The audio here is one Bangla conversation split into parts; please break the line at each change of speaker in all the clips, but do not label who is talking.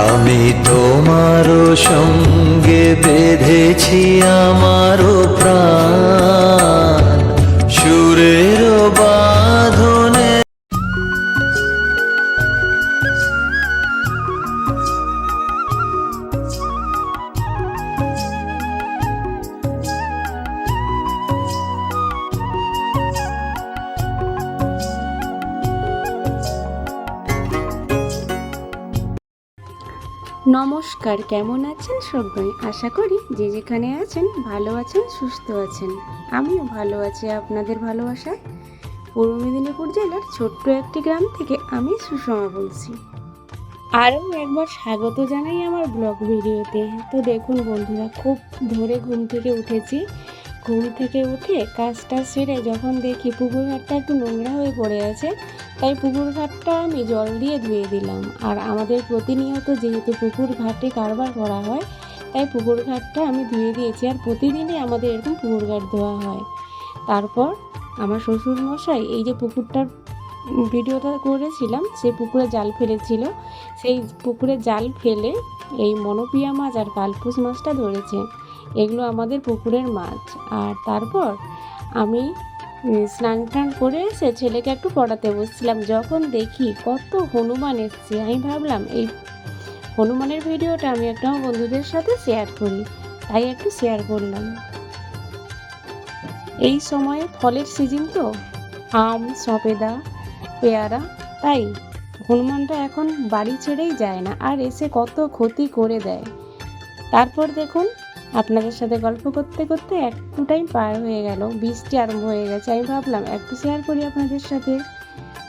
আমি তোমারও সঙ্গে বেঁধেছি আমারও প্রাণ সুরের বাঁধনে।
নমস্কার, কেমন আছেন সবাই? আশা করি যে যেখানে আছেন ভালো আছেন, সুস্থ আছেন। আমিও ভালো আছি আপনাদের ভালোবাসায়। পূর্ব মেদিনীপুর জেলার ছোট্ট একটি গ্রাম থেকে আমি সুষমা বলছি। আরও একবার স্বাগত জানাই আমার ব্লগ ভিডিওতে। তো দেখুন বন্ধুরা, খুব ভোরে ঘুম থেকে উঠেছি। ঘুম থেকে উঠে কাজটা সেরে যখন দেখি পুকুর ঘাটটা একটু নোংরা হয়ে পড়ে আছে, তাই পুকুর ঘাটটা আমি জল দিয়ে ধুয়ে দিলাম। আর আমাদের প্রতিনিয়ত যেহেতু পুকুর ঘাটে কারবার করা হয়, তাই পুকুর ঘাটটা আমি ধুয়ে দিয়েছি। আর প্রতিদিনই আমাদের এরকম পুকুর ঘাট ধোয়া হয়। তারপর আমার শ্বশুর মশাই এই যে পুকুরটার ভিডিওটা করেছিলাম, সেই পুকুরে জাল ফেলেছিল। সেই পুকুরে জাল ফেলে এই মনোপিয়া মাছ আর কালপুস মাছটা ধরেছে। এগুলো আমাদের পুকুরের মাছ। আর তারপর আমি স্নান টান করে এসে ছেলেকে একটু পড়াতে বসছিলাম, যখন দেখি কত হনুমান এসছে। আমি ভাবলাম এই হনুমানের ভিডিওটা আমি একটা আমার বন্ধুদের সাথে শেয়ার করি, তাই একটু শেয়ার করলাম। এই সময়ে ফলের সিজন তো, আম, সবেদা, পেয়ারা, তাই হনুমানটা এখন বাড়ি ছেড়েই যায় না, আর এসে কত ক্ষতি করে দেয়। তারপর দেখুন, আপনাদের সাথে গল্প করতে করতে একটু টাইম পার হয়ে গেল, বৃষ্টি আরম্ভ হয়ে গেছে। আমি ভাবলাম একটু শেয়ার করি আপনাদের সাথে।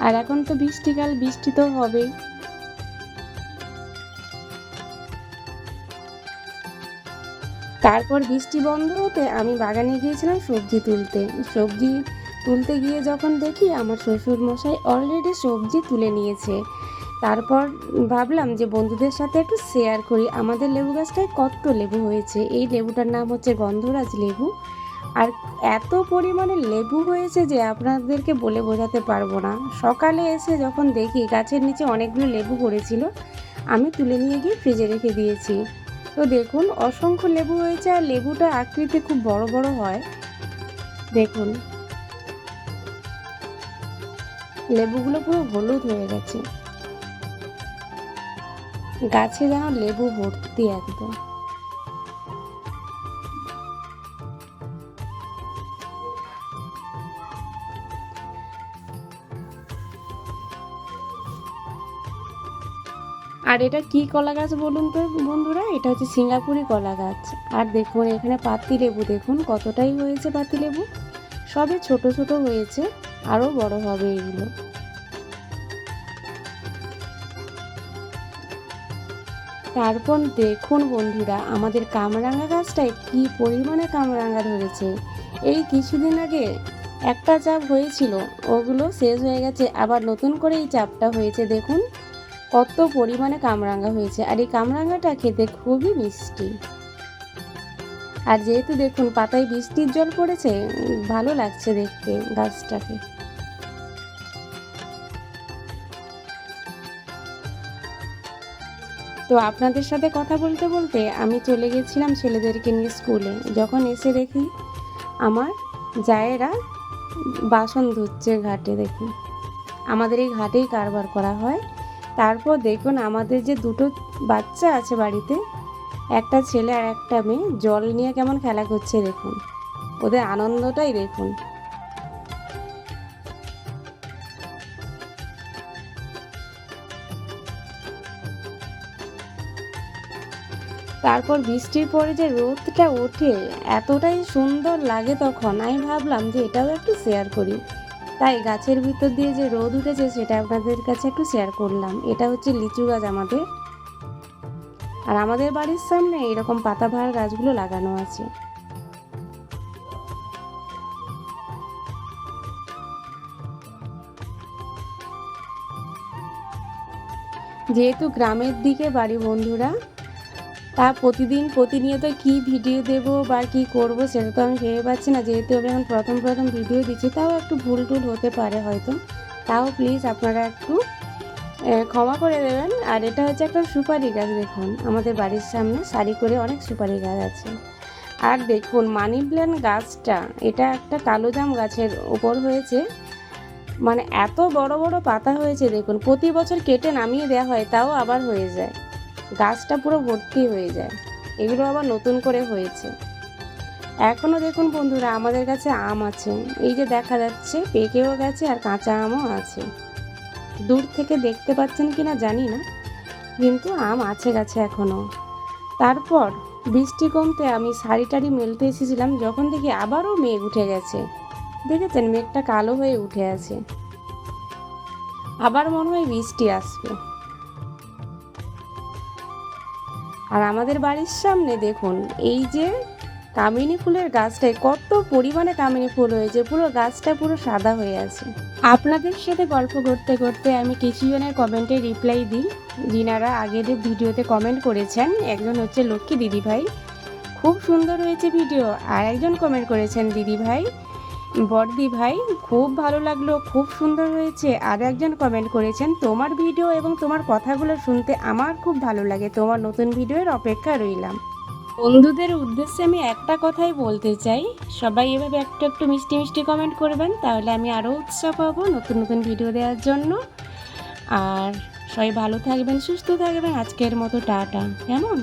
আর এখন তো বৃষ্টিকাল, বৃষ্টি তো হবেই। তারপর বৃষ্টি বন্ধ হতে আমি বাগানে গিয়েছিলাম সবজি তুলতে গিয়ে যখন দেখি আমার শ্বশুর মশাই অলরেডি সবজি তুলে নিয়েছে। তারপর ভাবলাম যে বন্ধুদের সাথে একটু শেয়ার করি আমাদের লেবু গাছটায় কত লেবু হয়েছে। এই লেবুটার নাম হচ্ছে গন্ধরাজ লেবু। আর এত পরিমাণে লেবু হয়েছে যে আপনাদেরকে বলে বোঝাতে পারবো না। সকালে এসে যখন দেখি গাছের নিচে অনেকগুলো লেবু পড়েছিল, আমি তুলে নিয়ে গিয়ে ফ্রিজে রেখে দিয়েছি। তো দেখুন, অসংখ্য লেবু হয়েছে। আর লেবুটা আকৃতি খুব বড় বড় হয়। দেখুন, লেবুগুলো পুরো হলুদ হয়ে গেছে। গাছে যেন লেবু ভর্তি একদম। আর এটা কি কলা গাছ বলুন তো বন্ধুরা? এটা হচ্ছে সিঙ্গাপুরি কলা গাছ। আর দেখুন এখানে পাতি লেবু, দেখুন কতটাই হয়েছে পাতি লেবু। সবে ছোট ছোট হয়েছে, আরও বড় হবে এগুলো। তারপর দেখুন বন্ধুরা, আমাদের কামরাঙা গাছটায় কি পরিমাণে কামরাঙা ধরেছে। এই কিছুদিন আগে একটা চাপ হয়েছিল, ওগুলো শেষ হয়ে গেছে, আবার নতুন করে এই চাপটা হয়েছে। দেখুন কত পরিমাণে কামরাঙা হয়েছে। আর এই কামরাঙাটা খেতে খুবই মিষ্টি। আর যেহেতু দেখুন পাতায় বৃষ্টির জল পড়েছে, ভালো লাগছে দেখতে গাছটাকে। তো আপনাদের সাথে কথা বলতে বলতে আমি চলে গেছিলাম ছেলেদেরকে নিয়ে স্কুলে। যখন এসে দেখি আমার জায়েরা বাসন ধুচ্ছে ঘাটে। দেখুন আমাদের এই ঘাটেই কারবার করা হয়। তারপর দেখুন আমাদের যে দুটো বাচ্চা আছে বাড়িতে, একটা ছেলে আর একটা মেয়ে, জল নিয়ে কেমন খেলা করছে দেখুন, ওদের আনন্দটাই দেখুন। তারপর বৃষ্টির পরে যে রোদটা ওঠে, এতটাই সুন্দর লাগে তখন। আমি ভাবলাম যে এটাও একটু শেয়ার করি, তাই গাছের ভিতর দিয়ে যে রোদ উঠেছে সেটা আপনাদের কাছে একটু শেয়ার করলাম। এটা হচ্ছে লিচু গাছ আমাদের। আর আমাদের বাড়ির সামনে এরকম পাতাবাহার গাছগুলো লাগানো আছে। যেহেতু গ্রামের দিকে বাড়ি বন্ধুরা, তা প্রতিনিয়ত কি ভিডিও দেব বা কি করব সেটা তো আমি ভেবে পাচ্ছি না। যেহেতু আমি এখন প্রথম ভিডিও দিচ্ছি, তাও একটু ভুল টুল হতে পারে হয়তো। তাও প্লিজ আপনারা একটু ক্ষমা করে দেবেন। আর এটা হচ্ছে একটা সুপারি গাছ, দেখুন আমাদের বাড়ির সামনে সারি করে অনেক সুপারি গাছ আছে। আর দেখুন মানি প্ল্যান্ট গাছটা, এটা একটা কালো জাম গাছের উপর হয়েছে, মানে এত বড় বড় পাতা হয়েছে দেখুন, প্রতি বছর কেটে নামিয়ে দেওয়া হয় তাও আবার হয়ে যায়, গাছটা পুরো ভর্তি হয়ে যায়। এগুলো আবার নতুন করে হয়েছে। এখনও দেখুন বন্ধুরা আমাদের কাছে আম আছে, এই যে দেখা যাচ্ছে পেকেও গেছে আর কাঁচা আমও আছে। দূর থেকে দেখতে পাচ্ছেন কিনা জানি না, কিন্তু আম আছে গাছে এখনও। তারপর বৃষ্টি কমতে আমি শাড়ি টাড়ি মেলতে এসেছিলাম, যখন দেখি আবারও মেঘ উঠে গেছে। দেখেছেন মেঘটা কালো হয়ে উঠে আছে, আবার মনে হয় বৃষ্টি আসবে। আর আমাদের বাড়ির সামনে দেখুন এই যে কামিনী ফুলের গাছটায় কত পরিমাণে কামিনী ফুল হয়েছে, পুরো গাছটা পুরো সাদা হয়ে আছে। আপনাদের সাথে গল্প করতে করতে আমি কিছু জনের কমেন্টে রিপ্লাই দিই, যিনারা আগের ভিডিওতে কমেন্ট করেছেন। একজন হচ্ছে লক্ষ্মী দিদি ভাই, খুব সুন্দর হয়েছে ভিডিও। আর একজন কমেন্ট করেছেন দিদি ভাই, বড়দি ভাই, খুব ভালো লাগলো, খুব সুন্দর হয়েছে। আর একজন কমেন্ট করেছেন তোমার ভিডিও এবং তোমার কথাগুলো শুনতে আমার খুব ভালো লাগে, তোমার নতুন ভিডিওর অপেক্ষা রইলাম। বন্ধুদের উদ্দেশ্যে আমি একটা কথাই বলতে চাই, সবাই এভাবে একটু একটু মিষ্টি মিষ্টি কমেন্ট করবেন, তাহলে আমি আরও উৎসাহ পাবো নতুন নতুন ভিডিও দেওয়ার জন্য। আর সবাই ভালো থাকবেন, সুস্থ থাকবেন। আজকের মতো টাটা, কেমন?